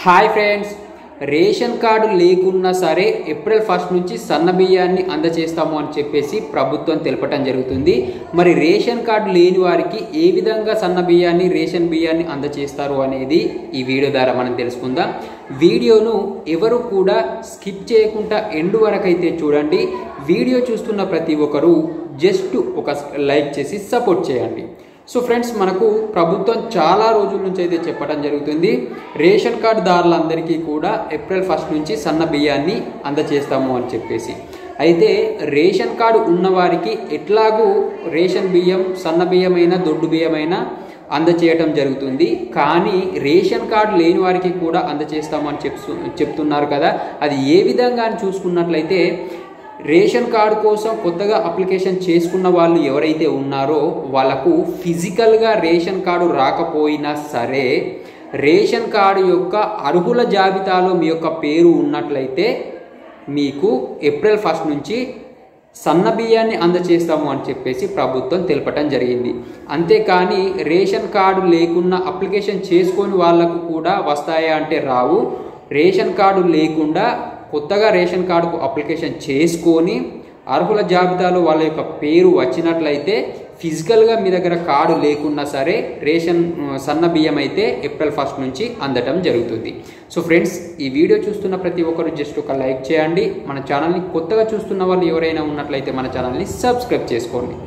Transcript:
Hi friends, ration card లేకున్నా సరే April 1 నుంచి సన్న బియ్యాన్ని అందజేస్తాము అని చెప్పేసి ప్రభుత్వం తెలపడం జరుగుతుంది. మరి రేషన్ కార్డు లేని వారికి ఏ విధంగా సన్న బియ్యాన్ని రేషన్ బియ్యాన్ని అందజేస్తారు అనేది ఈ వీడియో ద్వారా మనం తెలుసుకుందాం. వీడియోను ఎవరు కూడా స్కిప్ చేయకుండా ఎండ్ వరకు అయితే చూడండి. వీడియో చూస్తున్న ప్రతి ఒక్కరు జస్ట్ ఒక లైక్ చేసి సపోర్ట్ చేయండి. సో ఫ్రెండ్స్, మనకు ప్రభుత్వం చాలా రోజుల నుంచి అయితే చెప్పడం జరుగుతుంది, రేషన్ కార్డు దారులందరికీ కూడా ఏప్రిల్ 1 నుంచి సన్న బియ్యాన్ని అందజేస్తాము అని చెప్పేసి. అయితే రేషన్ కార్డు ఉన్నవారికి ఎట్లాగూ రేషన్ బియ్యం సన్న బియ్యమైనా దొడ్డు బియ్యమైనా అందచేయటం జరుగుతుంది. కానీ రేషన్ కార్డు లేని వారికి కూడా అందజేస్తామని చెప్తున్నారు కదా. అది ఏ విధంగా అని చూసుకున్నట్లయితే, రేషన్ కార్డు కోసం కొత్తగా అప్లికేషన్ చేసుకున్న వాళ్ళు ఎవరైతే ఉన్నారో వాళ్ళకు ఫిజికల్గా రేషన్ కార్డు రాకపోయినా సరే, రేషన్ కార్డు యొక్క అర్హుల జాబితాలో మీ యొక్క పేరు ఉన్నట్లయితే మీకు ఏప్రిల్ 1 నుంచి సన్న బియ్యాన్ని అందజేస్తాము అని చెప్పేసి ప్రభుత్వం తెలపటం జరిగింది. అంతేకాని రేషన్ కార్డు లేకున్నా అప్లికేషన్ చేసుకొని వాళ్ళకు కూడా వస్తాయా అంటే రావు. రేషన్ కార్డు లేకుండా కొత్తగా రేషన్ కార్డుకు అప్లికేషన్ చేసుకొని అర్హుల జాబితాలో వాళ్ళ యొక్క పేరు వచ్చినట్లయితే ఫిజికల్గా మీ దగ్గర కార్డు లేకున్నా సరే రేషన్ సన్న బియ్యం అయితే ఏప్రిల్ 1 నుంచి అందటం జరుగుతుంది. సో ఫ్రెండ్స్, ఈ వీడియో చూస్తున్న ప్రతి ఒక్కరు జస్ట్ ఒక లైక్ చేయండి. మన ఛానల్ని కొత్తగా చూస్తున్న వాళ్ళు ఎవరైనా ఉన్నట్లయితే మన ఛానల్ని సబ్స్క్రైబ్ చేసుకోండి.